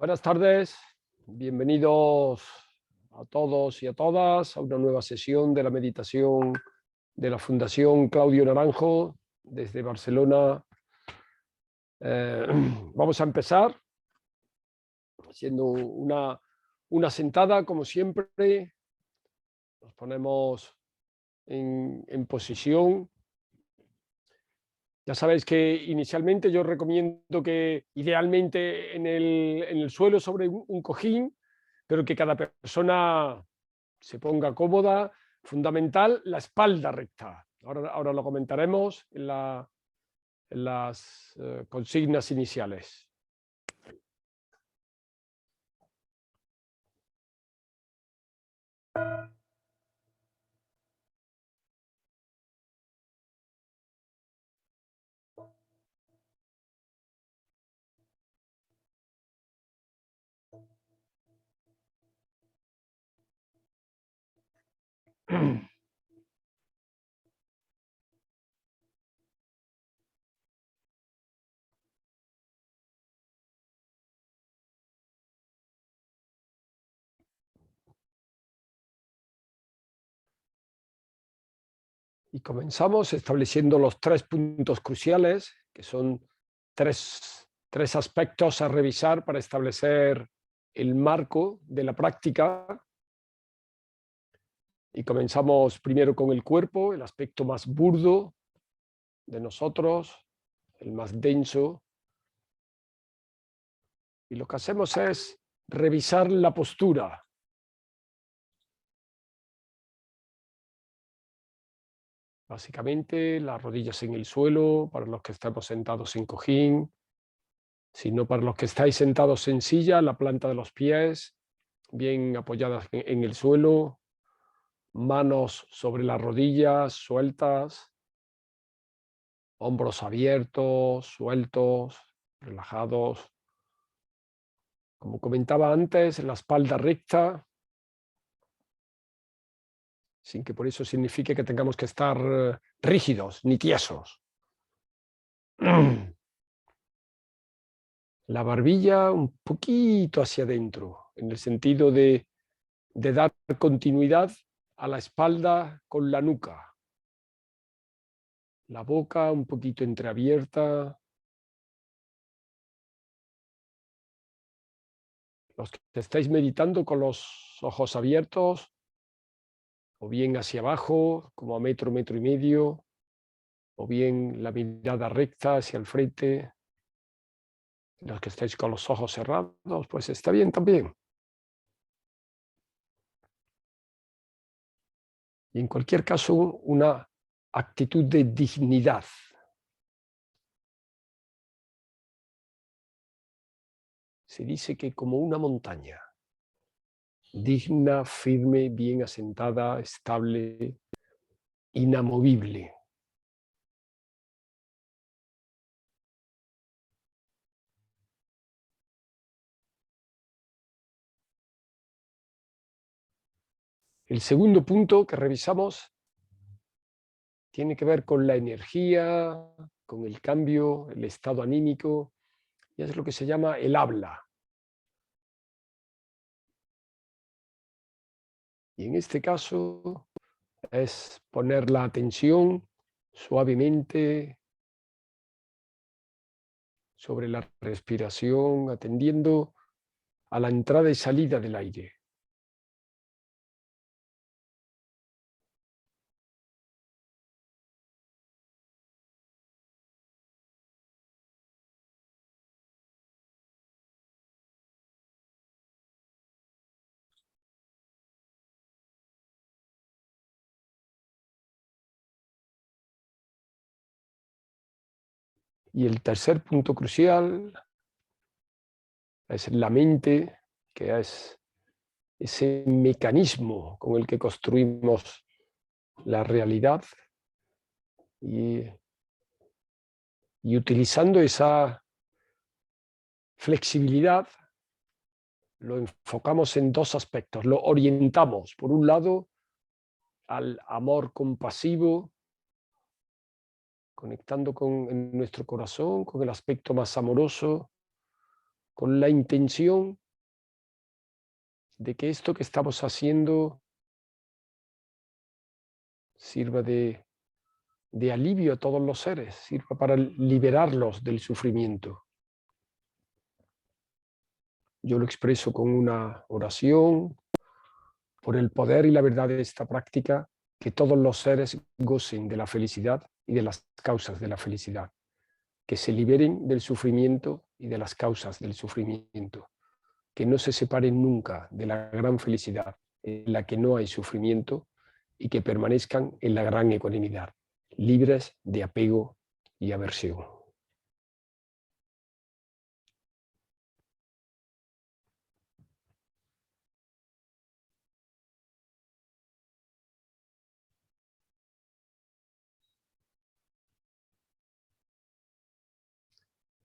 Buenas tardes, bienvenidos a todos y a todas a una nueva sesión de la meditación de la Fundación Claudio Naranjo desde Barcelona. Vamos a empezar haciendo una sentada, como siempre. Nos ponemos en posición. Ya sabéis que inicialmente yo recomiendo que idealmente en el suelo sobre un cojín, pero que cada persona se ponga cómoda. Fundamental, la espalda recta. Ahora lo comentaremos en las consignas iniciales. Y comenzamos estableciendo los 3 puntos cruciales, que son tres aspectos a revisar para establecer el marco de la práctica. Y comenzamos primero con el cuerpo, el aspecto más burdo de nosotros, el más denso. Y lo que hacemos es revisar la postura. Básicamente, las rodillas en el suelo, para los que estamos sentados en cojín, sino para los que estáis sentados en silla, la planta de los pies bien apoyadas en el suelo, manos sobre las rodillas sueltas, hombros abiertos, sueltos, relajados. Como comentaba antes, la espalda recta, sin que por eso signifique que tengamos que estar rígidos ni tiesos. La barbilla un poquito hacia adentro, en el sentido de dar continuidad a la espalda con la nuca. La boca un poquito entreabierta. Los que estáis meditando con los ojos abiertos, o bien hacia abajo, como a metro, metro y medio, o bien la mirada recta hacia el frente. Los que estáis con los ojos cerrados, pues está bien también. Y en cualquier caso, una actitud de dignidad. Se dice que como una montaña, digna, firme, bien asentada, estable, inamovible. El segundo punto que revisamos tiene que ver con la energía, con el cambio, el estado anímico, y es lo que se llama el habla. Y en este caso es poner la atención suavemente sobre la respiración, atendiendo a la entrada y salida del aire. Y el tercer punto crucial es la mente, que es ese mecanismo con el que construimos la realidad y utilizando esa flexibilidad lo enfocamos en 2 aspectos. Lo orientamos, por un lado, al amor compasivo, conectando en nuestro corazón con el aspecto más amoroso, con la intención de que esto que estamos haciendo sirva de alivio a todos los seres, sirva para liberarlos del sufrimiento. Yo lo expreso con una oración por el poder y la verdad de esta práctica, que todos los seres gocen de la felicidad y de las causas de la felicidad, que se liberen del sufrimiento y de las causas del sufrimiento, que no se separen nunca de la gran felicidad en la que no hay sufrimiento y que permanezcan en la gran ecuanimidad, libres de apego y aversión.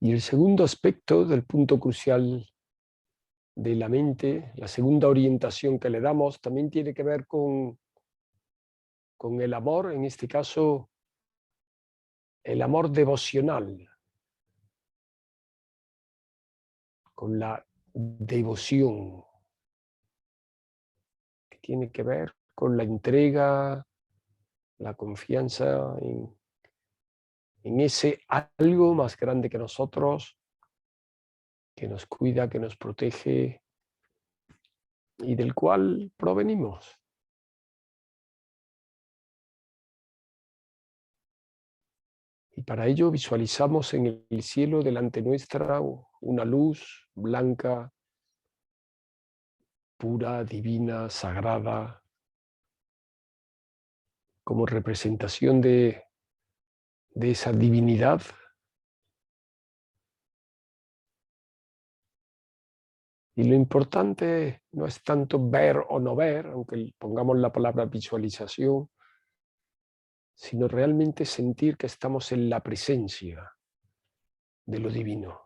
Y el segundo aspecto del punto crucial de la mente, la segunda orientación que le damos, también tiene que ver con el amor, en este caso, el amor devocional, con la devoción, que tiene que ver con la entrega, la confianza en ese algo más grande que nosotros, que nos cuida, que nos protege y del cual provenimos. Y para ello visualizamos en el cielo delante nuestra una luz blanca, pura, divina, sagrada, como representación de esa divinidad. Y lo importante no es tanto ver o no ver, aunque pongamos la palabra visualización, sino realmente sentir que estamos en la presencia de lo divino.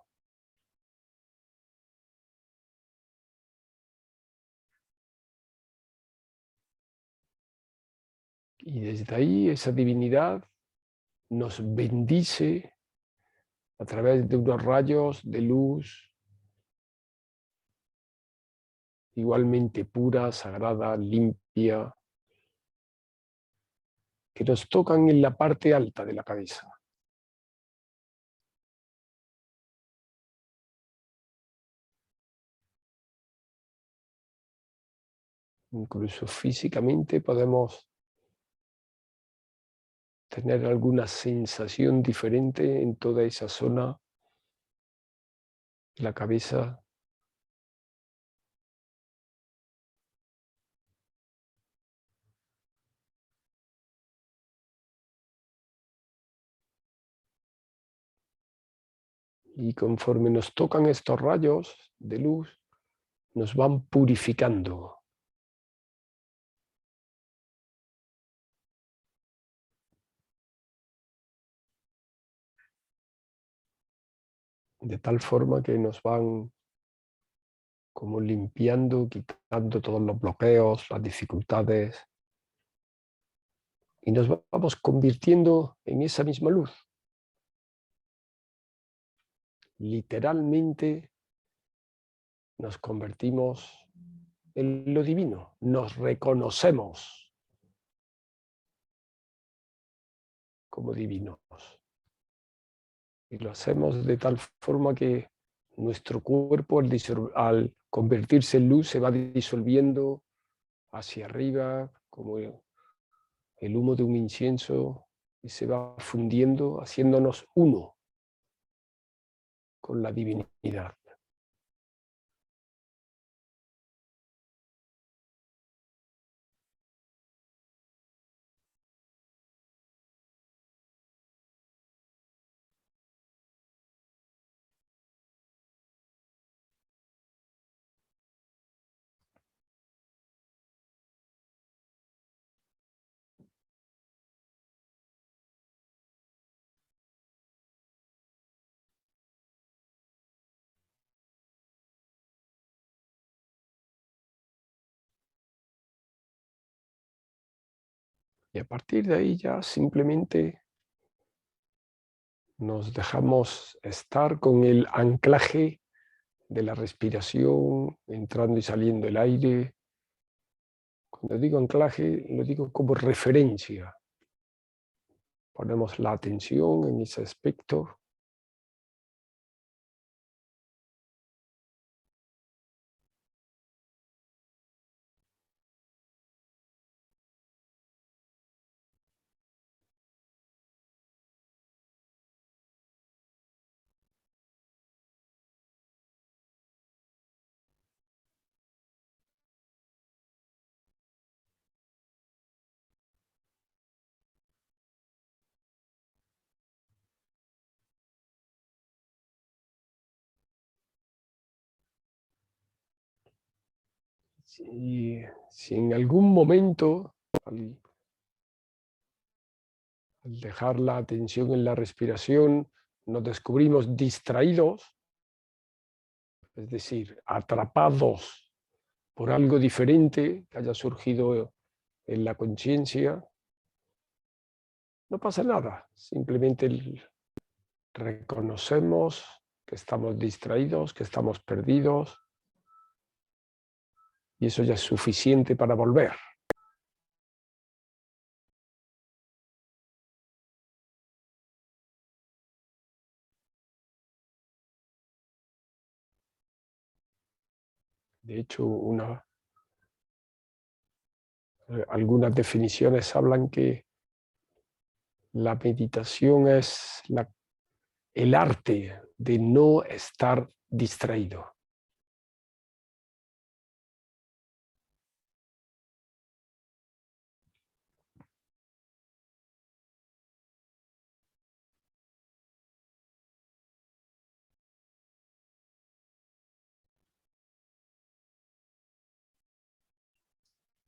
Y desde ahí esa divinidad nos bendice a través de unos rayos de luz igualmente pura, sagrada, limpia, que nos tocan en la parte alta de la cabeza. Incluso físicamente podemos tener alguna sensación diferente en toda esa zona de la cabeza. Y conforme nos tocan estos rayos de luz, nos van purificando. De tal forma que nos van como limpiando, quitando todos los bloqueos, las dificultades, y nos vamos convirtiendo en esa misma luz. Literalmente nos convertimos en lo divino, nos reconocemos como divinos. Y lo hacemos de tal forma que nuestro cuerpo, al convertirse en luz, se va disolviendo hacia arriba, como el humo de un incienso, y se va fundiendo, haciéndonos uno con la divinidad. Y a partir de ahí ya simplemente nos dejamos estar con el anclaje de la respiración, entrando y saliendo el aire. Cuando digo anclaje, lo digo como referencia. Ponemos la atención en ese aspecto. Si en algún momento, al dejar la atención en la respiración, nos descubrimos distraídos, es decir, atrapados por algo diferente que haya surgido en la conciencia, no pasa nada. Simplemente reconocemos que estamos distraídos, que estamos perdidos, y eso ya es suficiente para volver. De hecho, algunas definiciones hablan que la meditación es el arte de no estar distraído.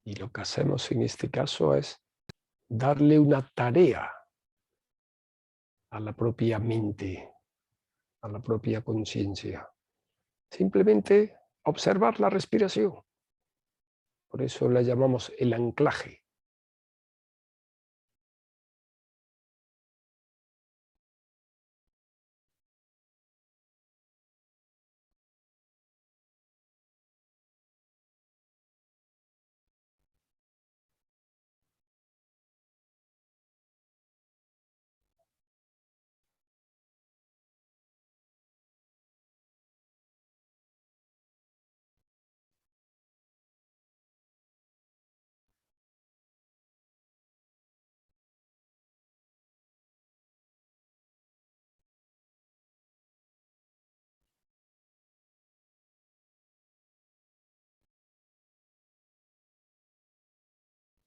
Y lo que hacemos en este caso es darle una tarea a la propia mente, a la propia conciencia. Simplemente observar la respiración. Por eso la llamamos el anclaje.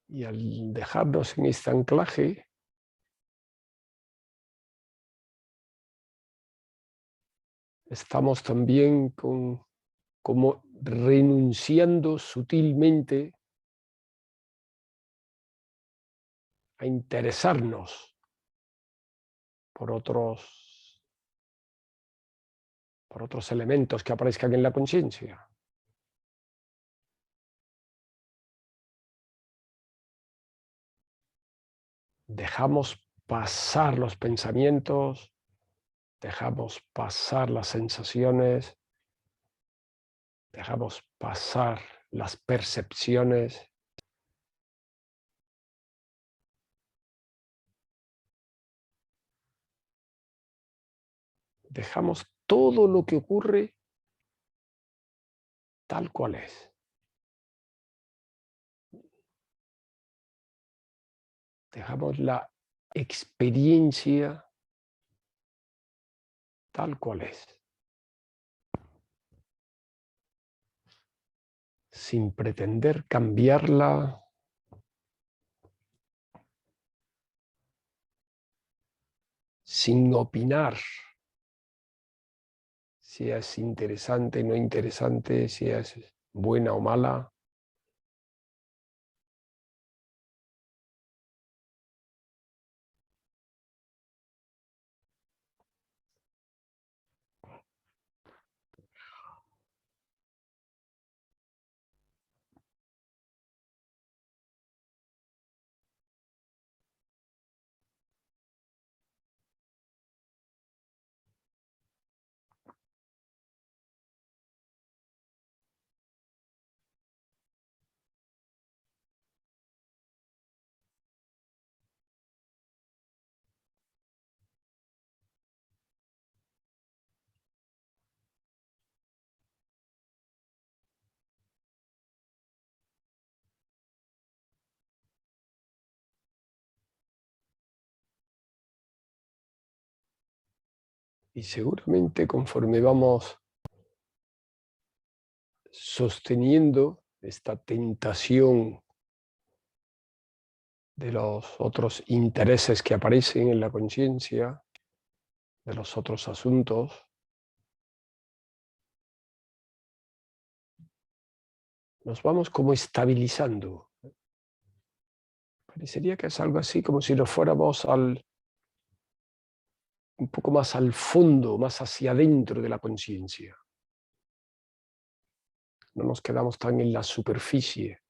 Y al dejarnos en este anclaje, estamos también como renunciando sutilmente a interesarnos por otros elementos que aparezcan en la conciencia. Dejamos pasar los pensamientos, dejamos pasar las sensaciones, dejamos pasar las percepciones. Dejamos todo lo que ocurre tal cual es. Dejamos la experiencia tal cual es, sin pretender cambiarla, sin opinar si es interesante, no interesante, si es buena o mala. Y seguramente conforme vamos sosteniendo esta tentación de los otros intereses que aparecen en la conciencia, de los otros asuntos, nos vamos como estabilizando. Parecería que es algo así como si nos fuéramos un poco más al fondo, más hacia adentro de la conciencia. No nos quedamos tan en la superficie.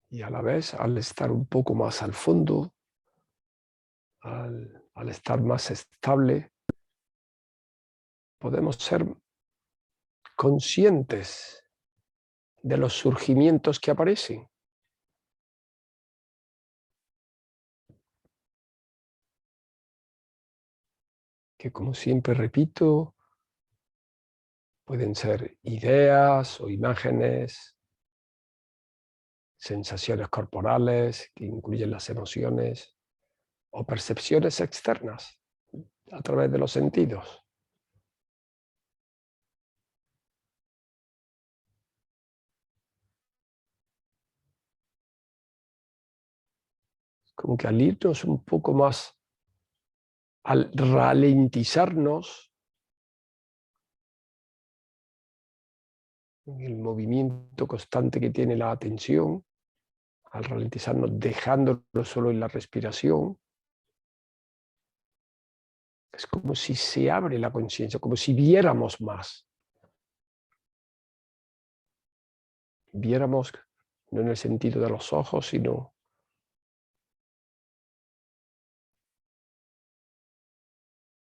Y a la vez, al estar un poco más al fondo, al estar más estable, podemos ser conscientes de los surgimientos que aparecen. Que, como siempre repito, pueden ser ideas o imágenes, sensaciones corporales que incluyen las emociones o percepciones externas a través de los sentidos. Como que al irnos un poco más, al ralentizarnos en el movimiento constante que tiene la atención, al ralentizarnos dejándolo solo en la respiración, es como si se abre la conciencia, como si viéramos más. Viéramos no en el sentido de los ojos, sino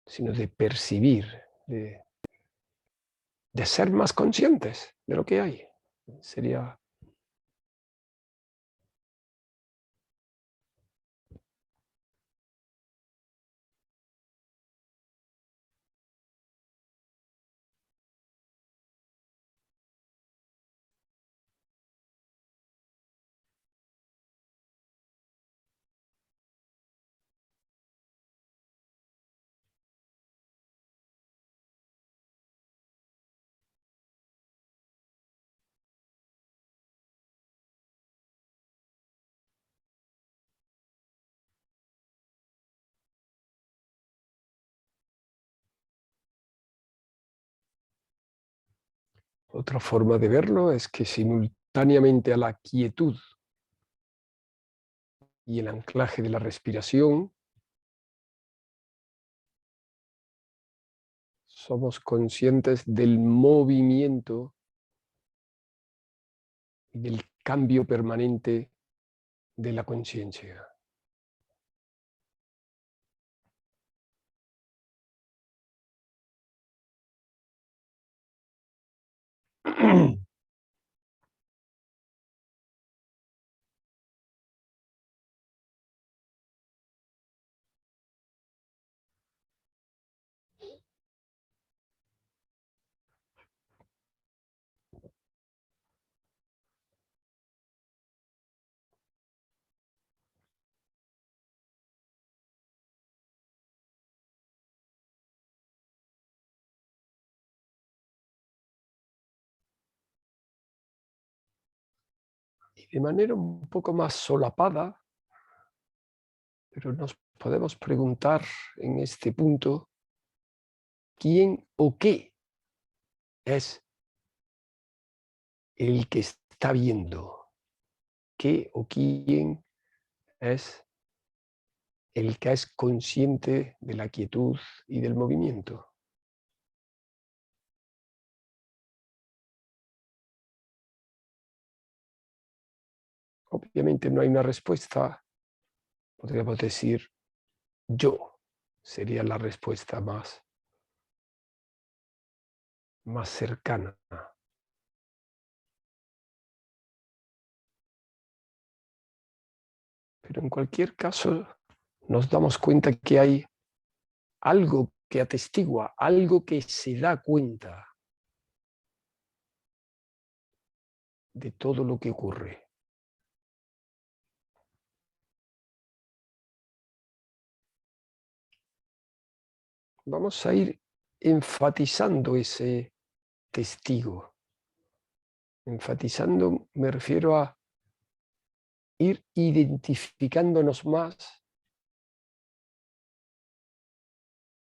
de percibir, de ser más conscientes de lo que hay. Sería otra forma de verlo, es que simultáneamente a la quietud y el anclaje de la respiración, somos conscientes del movimiento y del cambio permanente de la conciencia. Y de manera un poco más solapada, pero nos podemos preguntar en este punto, ¿quién o qué es el que está viendo? ¿Qué o quién es el que es consciente de la quietud y del movimiento? Obviamente no hay una respuesta, podríamos decir yo, sería la respuesta más cercana. Pero en cualquier caso nos damos cuenta que hay algo que atestigua, algo que se da cuenta de todo lo que ocurre. Vamos a ir enfatizando ese testigo. Enfatizando me refiero a ir identificándonos más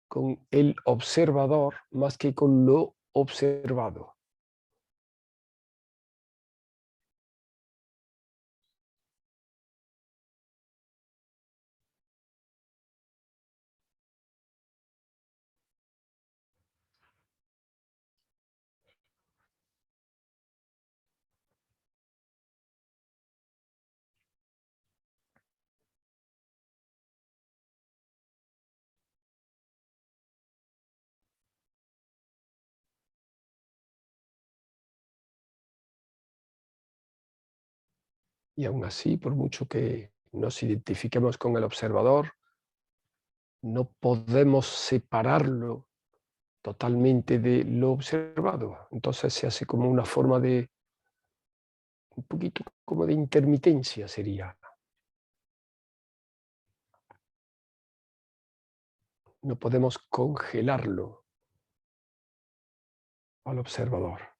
con el observador más que con lo observado. Y aún así, por mucho que nos identifiquemos con el observador, no podemos separarlo totalmente de lo observado. Entonces se hace como una forma de, un poquito como de intermitencia sería. No podemos congelarlo al observador.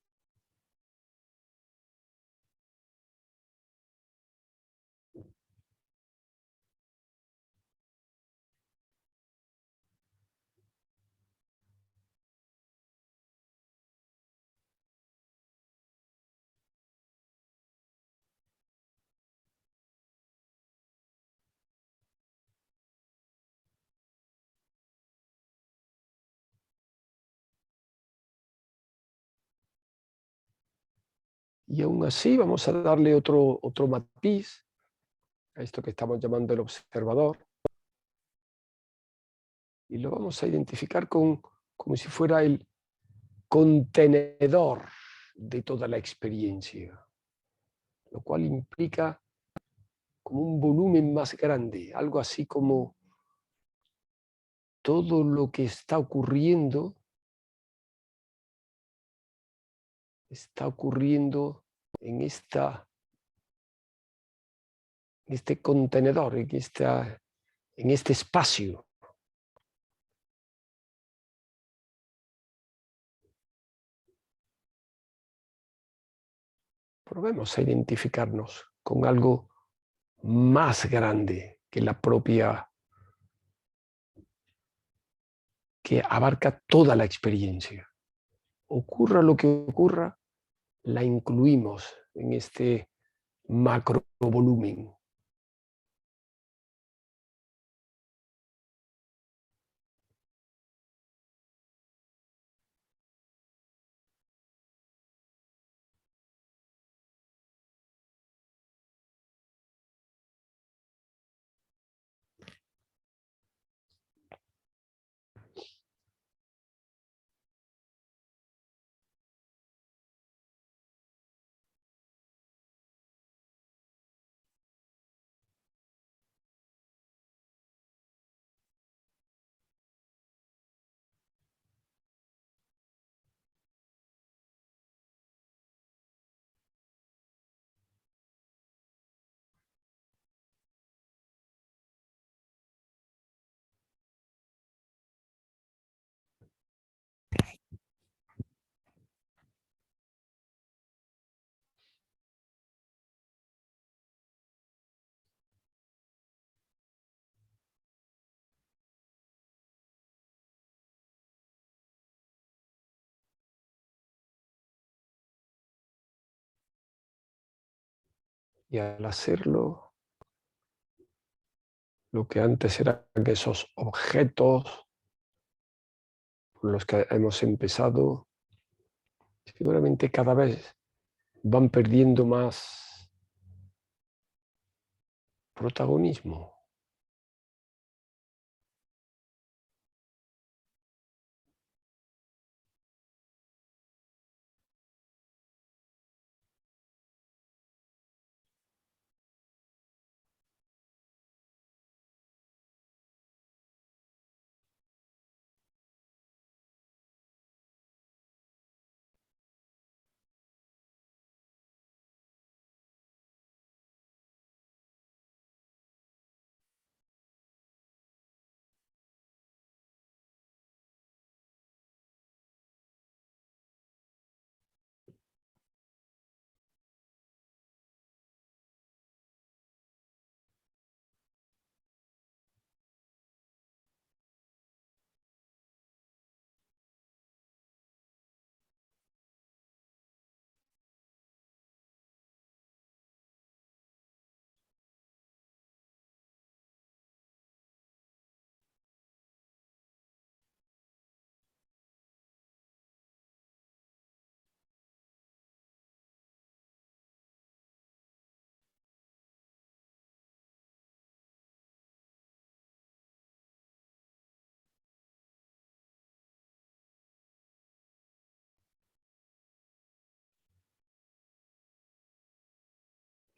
Y aún así vamos a darle otro matiz a esto que estamos llamando el observador, y lo vamos a identificar como si fuera el contenedor de toda la experiencia, lo cual implica como un volumen más grande, algo así como todo lo que está ocurriendo en este contenedor, en este espacio. Probemos a identificarnos con algo más grande que la propia, que abarca toda la experiencia. Ocurra lo que ocurra, la incluimos en este macrovolumen. Y al hacerlo, lo que antes eran esos objetos por los que hemos empezado, seguramente cada vez van perdiendo más protagonismo.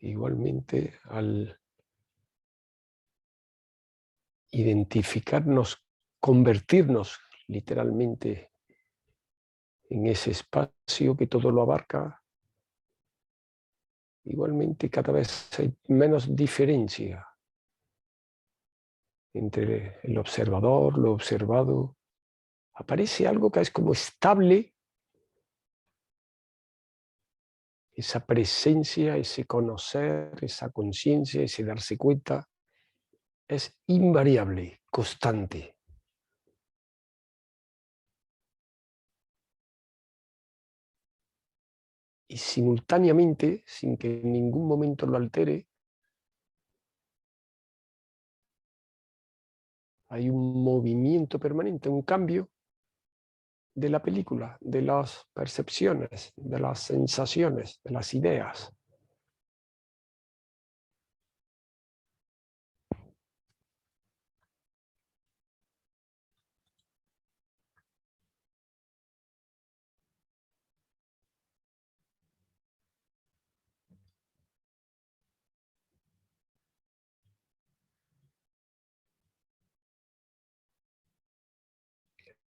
igualmente al identificarnos, convertirnos literalmente en ese espacio que todo lo abarca, igualmente cada vez hay menos diferencia entre el observador, lo observado. Aparece algo que es como estable, esa presencia, ese conocer, esa conciencia, ese darse cuenta, es invariable, constante. Y simultáneamente, sin que en ningún momento lo altere, hay un movimiento permanente, un cambio de la película, de las percepciones, de las sensaciones, de las ideas.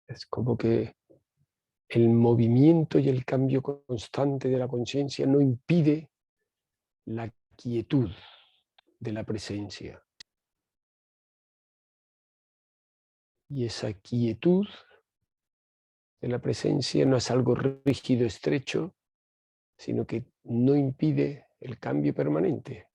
Es como que el movimiento y el cambio constante de la conciencia no impide la quietud de la presencia. Y esa quietud de la presencia no es algo rígido, estrecho, sino que no impide el cambio permanente.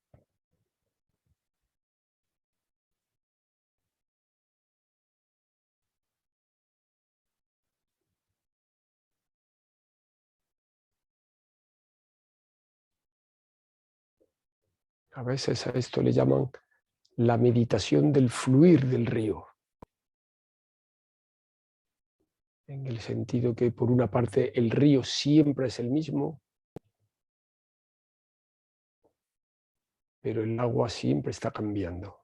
A veces a esto le llaman la meditación del fluir del río, en el sentido que por una parte el río siempre es el mismo, pero el agua siempre está cambiando.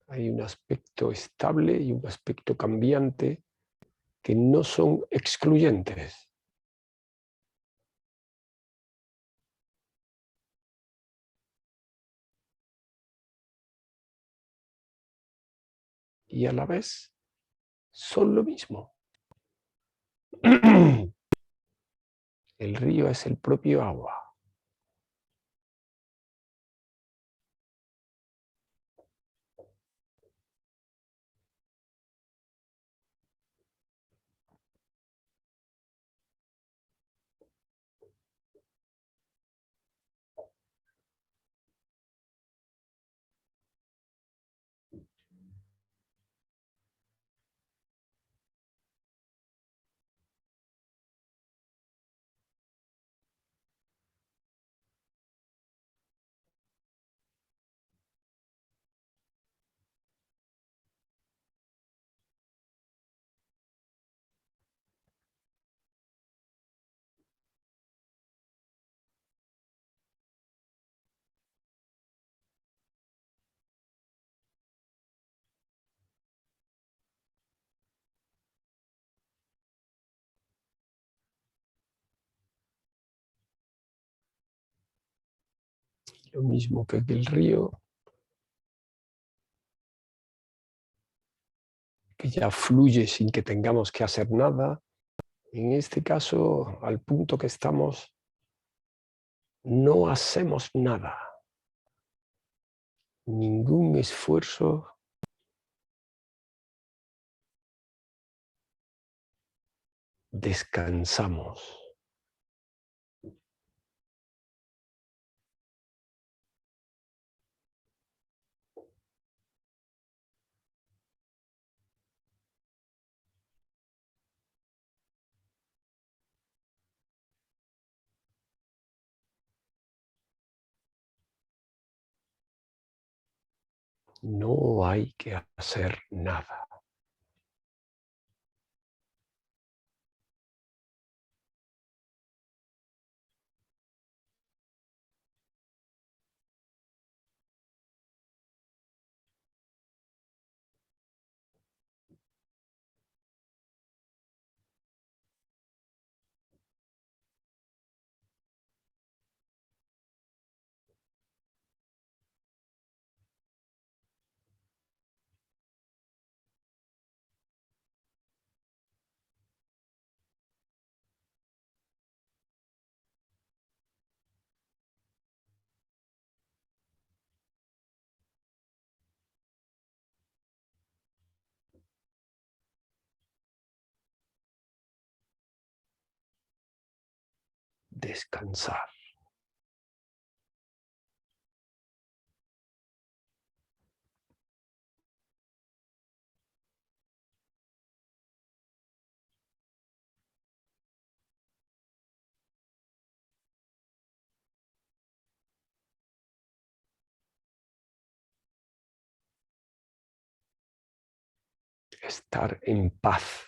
Hay un aspecto estable y un aspecto cambiante que no son excluyentes. Y a la vez son lo mismo. El río es el propio agua. Lo mismo que el río, que ya fluye sin que tengamos que hacer nada. En este caso, al punto que estamos, no hacemos nada, ningún esfuerzo, descansamos. No hay que hacer nada. descansar. Estar en paz.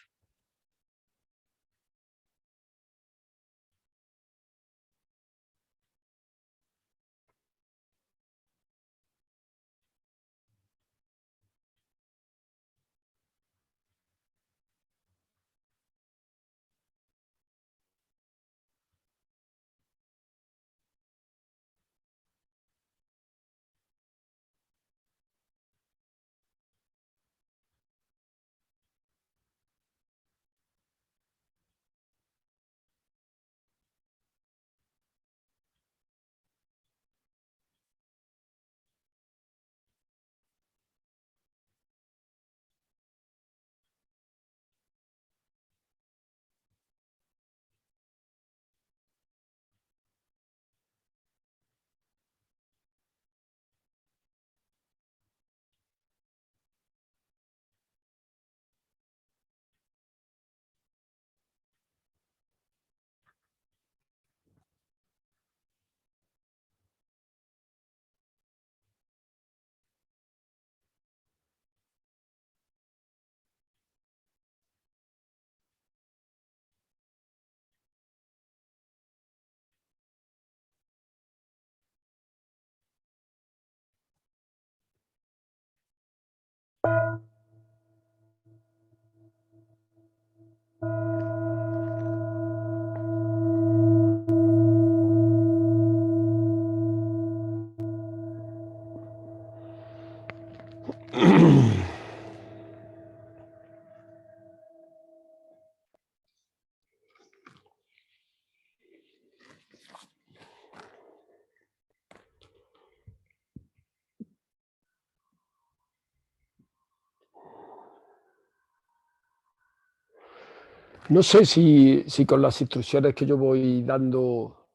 No sé si con las instrucciones que yo voy dando,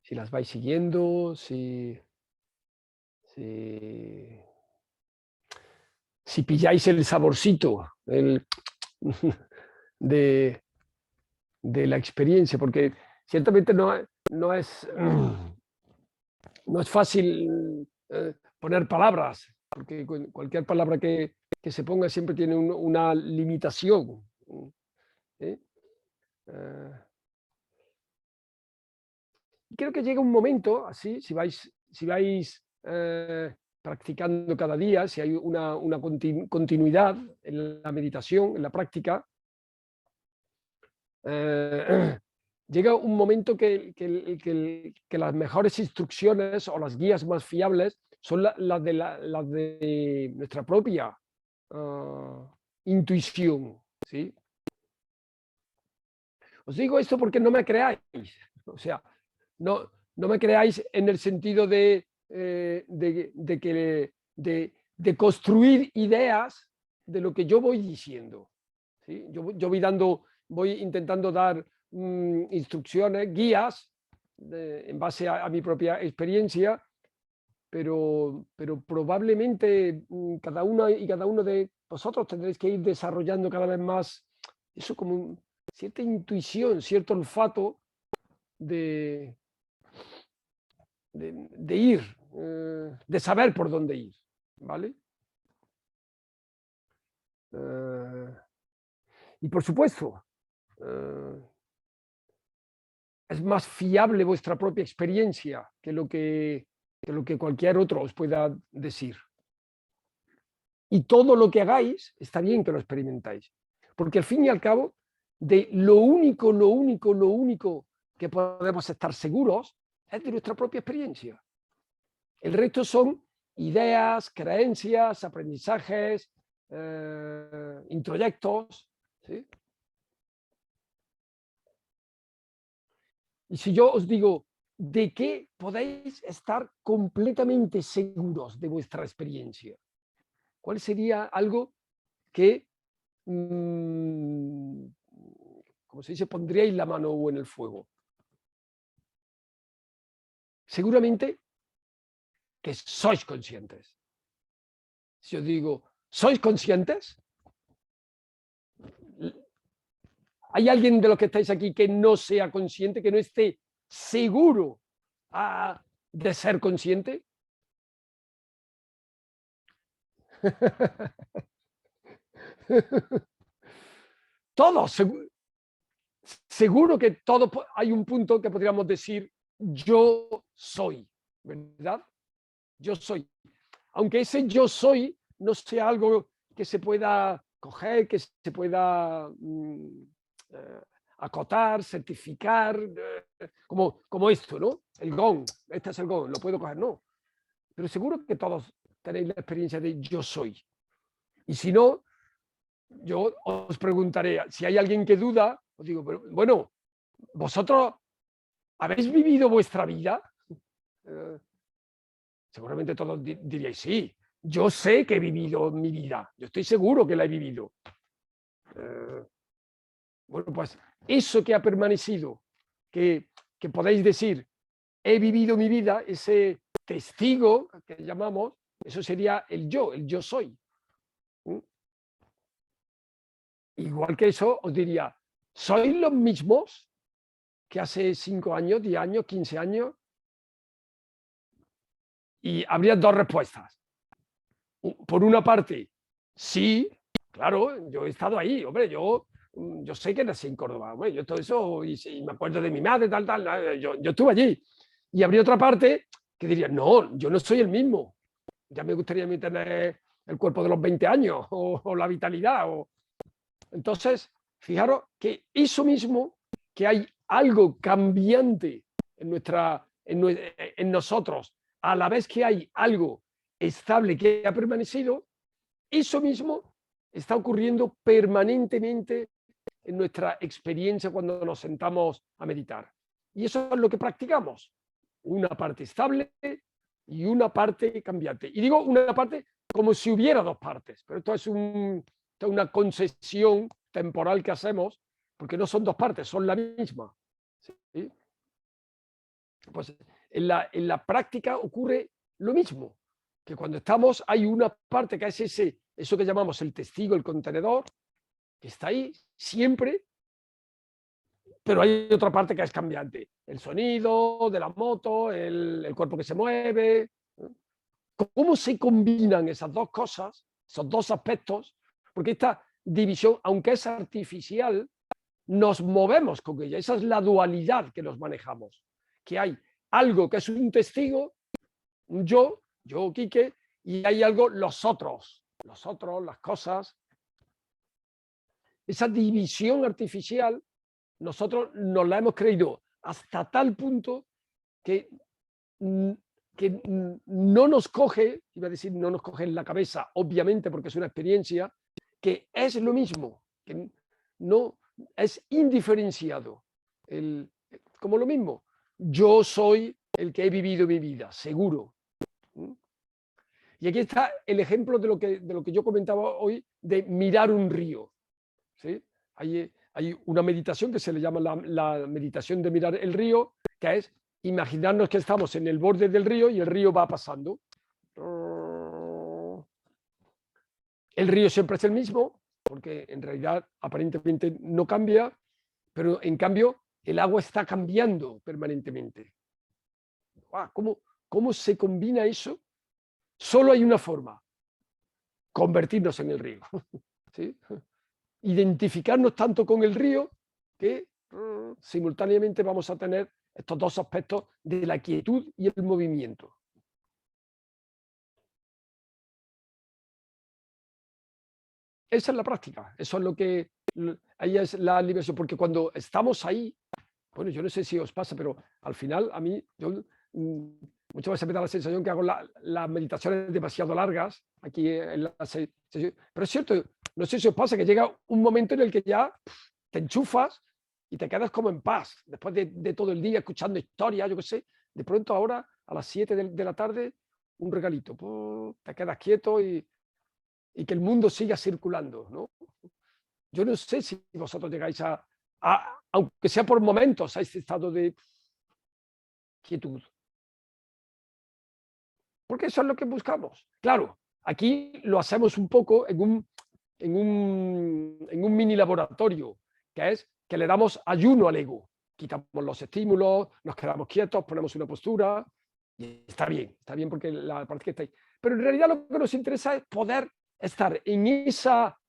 si las vais siguiendo, si, si pilláis el saborcito de, de la experiencia, porque ciertamente no es fácil poner palabras, porque cualquier palabra que se ponga siempre tiene una limitación. ¿Eh? Eh, Creo que llega un momento, así, si vais practicando cada día, si hay una continuidad en la meditación, en la práctica, llega un momento que las mejores instrucciones o las guías más fiables son las de nuestra propia intuición. ¿Sí? Os digo esto porque no me creáis. O sea, no me creáis en el sentido de construir ideas de lo que yo voy diciendo. ¿Sí? Yo voy intentando dar instrucciones, guías, en base a mi propia experiencia, pero probablemente cada una y cada uno de vosotros tendréis que ir desarrollando cada vez más eso como cierta intuición, cierto olfato de, de ir, de saber por dónde ir, ¿vale? Y por supuesto, eh, es más fiable vuestra propia experiencia que lo que cualquier otro os pueda decir. Y todo lo que hagáis, está bien que lo experimentáis. Porque al fin y al cabo, de lo único que podemos estar seguros es de nuestra propia experiencia. El resto son ideas, creencias, aprendizajes, introyectos. ¿Sí? Y si yo os digo, ¿de qué podéis estar completamente seguros de vuestra experiencia? ¿Cuál sería algo que, como se dice, pondríais la mano en el fuego? seguramente que sois conscientes. Si os digo, ¿sois conscientes? ¿Hay alguien de los que estáis aquí que no sea consciente, que no esté seguro de ser consciente? Todos, seguro que todos hay un punto que podríamos decir yo soy, ¿verdad? Yo soy. Aunque ese yo soy no sea algo que se pueda coger, que se pueda acotar, certificar, como esto, ¿no? El gong, este es el gong, lo puedo coger, no. Pero seguro que todos tenéis la experiencia de yo soy. Y si no, yo os preguntaré, si hay alguien que duda, os digo, pero, bueno, ¿vosotros habéis vivido vuestra vida? Seguramente todos diríais, sí, yo sé que he vivido mi vida, yo estoy seguro que la he vivido. Bueno, pues eso que ha permanecido, que podéis decir, he vivido mi vida, ese testigo que llamamos, eso sería el yo soy. Igual que eso, os diría, ¿sois los mismos que hace 5 años, 10 años, 15 años? Y habría dos respuestas. Por una parte, sí, claro, yo he estado ahí, hombre, yo sé que nací en Córdoba, hombre, yo todo eso, y me acuerdo de mi madre, tal, yo estuve allí. Y habría otra parte que diría, no, yo no soy el mismo, ya me gustaría tener el cuerpo de los 20 años, o la vitalidad. Entonces, fijaros que eso mismo, que hay algo cambiante en nosotros, a la vez que hay algo estable que ha permanecido, eso mismo está ocurriendo permanentemente en nuestra experiencia cuando nos sentamos a meditar. Y eso es lo que practicamos. Una parte estable y una parte cambiante. Y digo una parte como si hubiera dos partes, pero esto es una concesión temporal que hacemos, porque no son dos partes, son la misma. ¿Sí? Pues en la práctica ocurre lo mismo, que cuando estamos hay una parte que es eso que llamamos el testigo, el contenedor, que está ahí siempre, pero hay otra parte que es cambiante. El sonido de la moto, el cuerpo que se mueve. ¿Cómo se combinan esas dos cosas, esos dos aspectos? Porque esta división, aunque es artificial, nos movemos con ella. Esa es la dualidad que nos manejamos. Que hay algo que es un testigo, un yo, Quique, y hay algo, los otros, las cosas. Esa división artificial, nosotros nos la hemos creído hasta tal punto que no nos coge, iba a decir no nos coge en la cabeza, obviamente porque es una experiencia, que es lo mismo, que no es indiferenciado, como lo mismo. Yo soy el que he vivido mi vida, seguro. Y aquí está el ejemplo de lo que yo comentaba hoy, de mirar un río. ¿Sí? Hay una meditación que se le llama la meditación de mirar el río, que es imaginarnos que estamos en el borde del río y el río va pasando. El río siempre es el mismo, porque en realidad aparentemente no cambia, pero en cambio el agua está cambiando permanentemente. ¿Cómo se combina eso? Solo hay una forma, convertirnos en el río. ¿Sí? Identificarnos tanto con el río que simultáneamente vamos a tener estos dos aspectos de la quietud y el movimiento. Esa es la práctica, eso es lo que, ahí es la liberación, porque cuando estamos ahí, bueno, yo no sé si os pasa, pero al final a mí, muchas veces me da la sensación que hago las meditaciones demasiado largas, aquí en la sesión, pero es cierto, no sé si os pasa que llega un momento en el que ya te enchufas y te quedas como en paz, después de todo el día escuchando historias, yo qué sé, de pronto ahora a las 7 de la tarde, un regalito, te quedas quieto y que el mundo siga circulando, ¿no? Yo no sé si vosotros llegáis aunque sea por momentos, a este estado de quietud. porque eso es lo que buscamos. Claro, aquí lo hacemos un poco en un mini laboratorio, que es que le damos ayuno al ego. Quitamos los estímulos, nos quedamos quietos, ponemos una postura, y está bien porque la parte que está ahí. Pero en realidad lo que nos interesa es poder estar en esa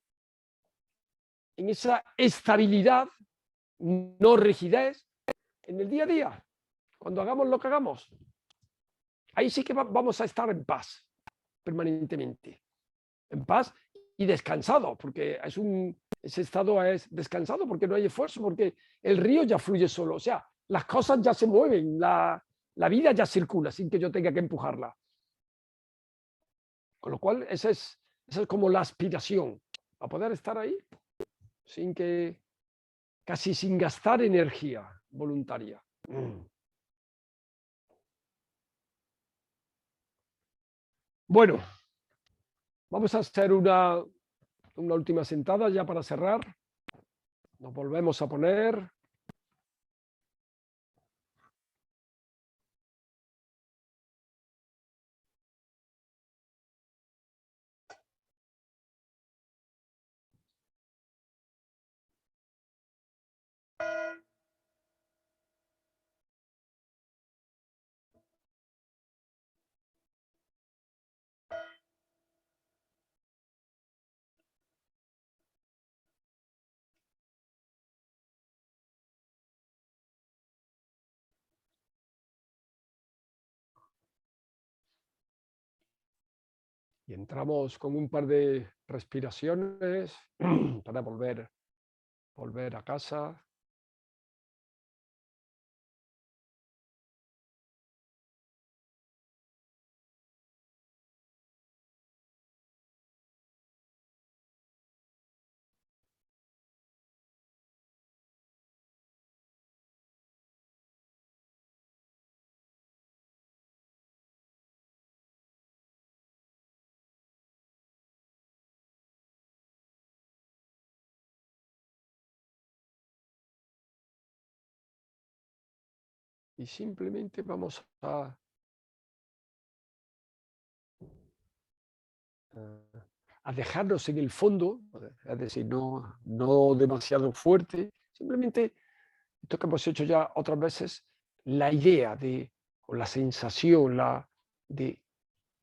estabilidad, no rigidez, en el día a día, cuando hagamos lo que hagamos. Ahí sí que vamos a estar en paz permanentemente, en paz y descansado, porque ese estado es descansado, porque no hay esfuerzo, porque el río ya fluye solo, o sea, las cosas ya se mueven, la vida ya circula sin que yo tenga que empujarla. Con lo cual, esa es como la aspiración, a poder estar ahí casi sin gastar energía voluntaria. Bueno, vamos a hacer una última sentada ya para cerrar. Nos volvemos a poner. Y entramos con un par de respiraciones para volver a casa. Y simplemente vamos a dejarnos en el fondo, es decir, no demasiado fuerte, simplemente esto que hemos hecho ya otras veces, la idea o la sensación de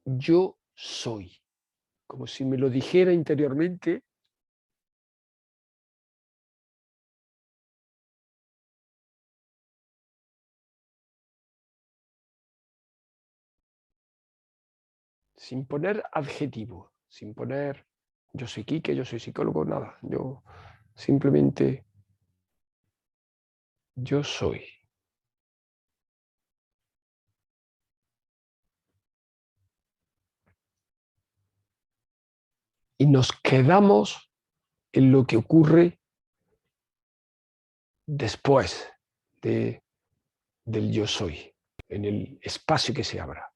yo soy, como si me lo dijera interiormente. Sin poner adjetivo, sin poner yo soy Quique, yo soy psicólogo, nada. Yo simplemente yo soy. Y nos quedamos en lo que ocurre después del yo soy, en el espacio que se abra.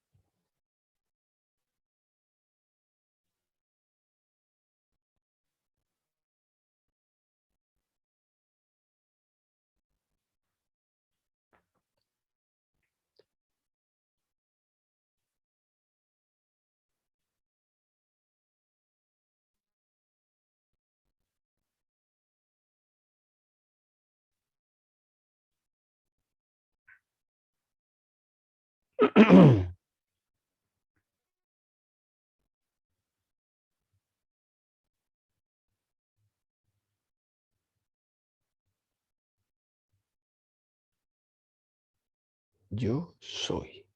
Yo soy.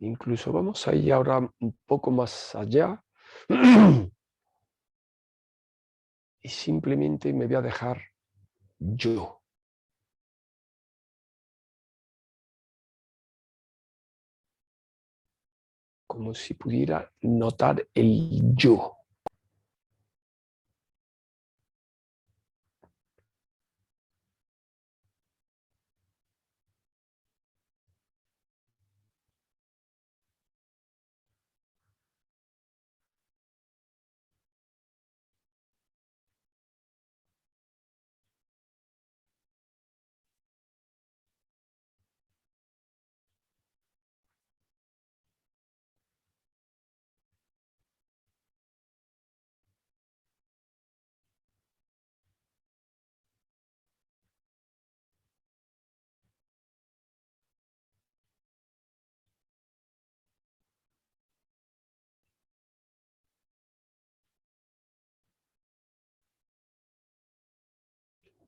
Incluso vamos a ir ahora un poco más allá y simplemente me voy a dejar yo. como si pudiera notar el yo.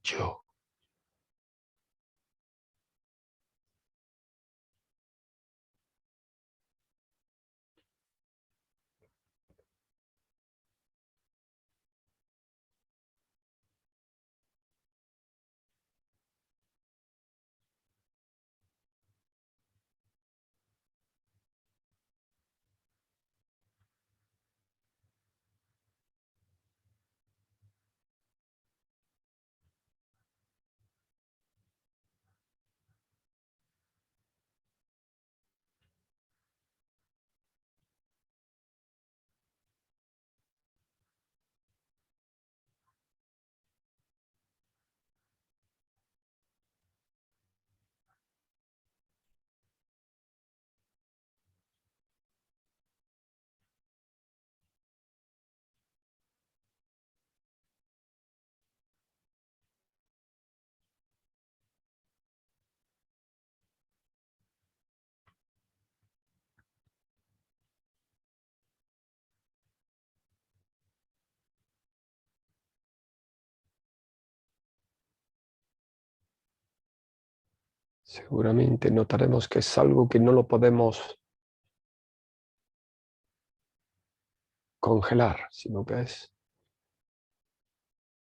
Yo. Seguramente notaremos que es algo que no lo podemos congelar, sino que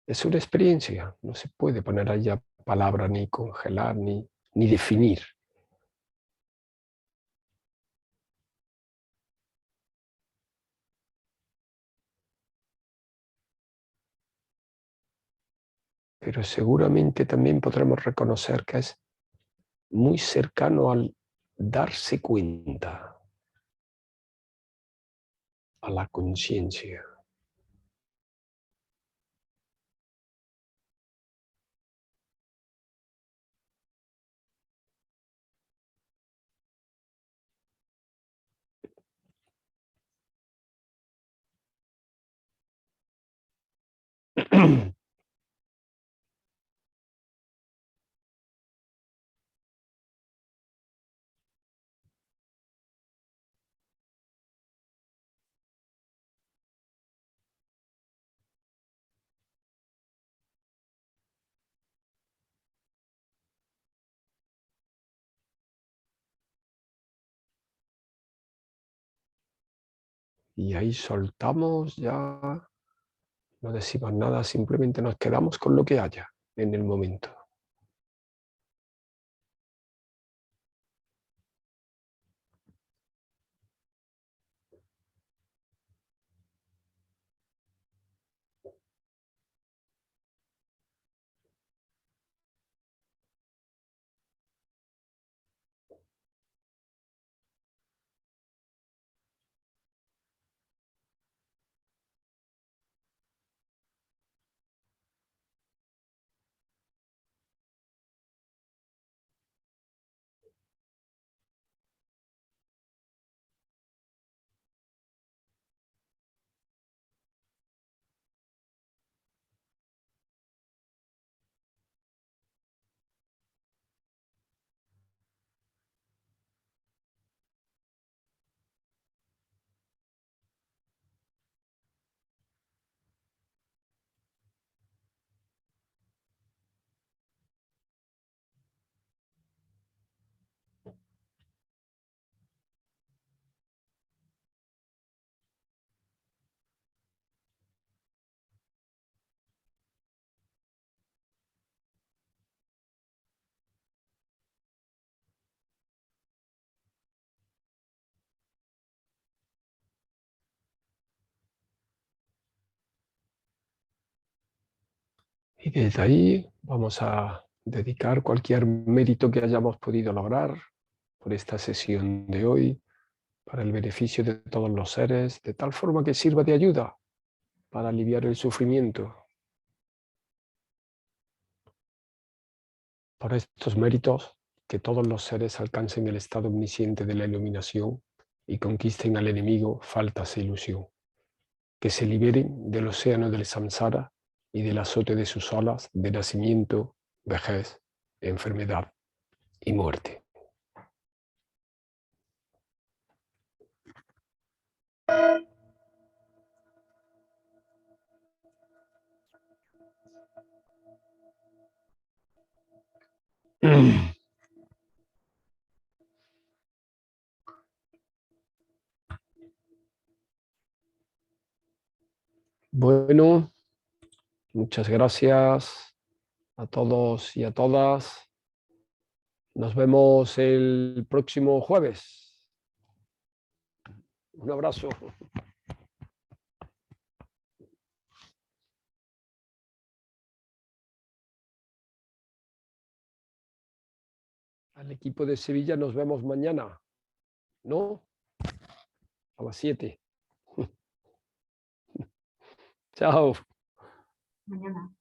es una experiencia. No se puede poner allá palabra, ni congelar, ni definir. Pero seguramente también podremos reconocer que es muy cercano al darse cuenta, a la conciencia. Y ahí soltamos ya, no decimos nada, simplemente nos quedamos con lo que haya en el momento. Y desde ahí vamos a dedicar cualquier mérito que hayamos podido lograr por esta sesión de hoy, para el beneficio de todos los seres, de tal forma que sirva de ayuda para aliviar el sufrimiento. Para estos méritos, que todos los seres alcancen el estado omnisciente de la iluminación y conquisten al enemigo faltas e ilusión, que se liberen del océano del samsara y del azote de sus olas de nacimiento, vejez, enfermedad y muerte. Bueno, muchas gracias a todos y a todas. Nos vemos el próximo jueves. Un abrazo. Al equipo de Sevilla nos vemos mañana, ¿no? A las 7. Chao. Mañana.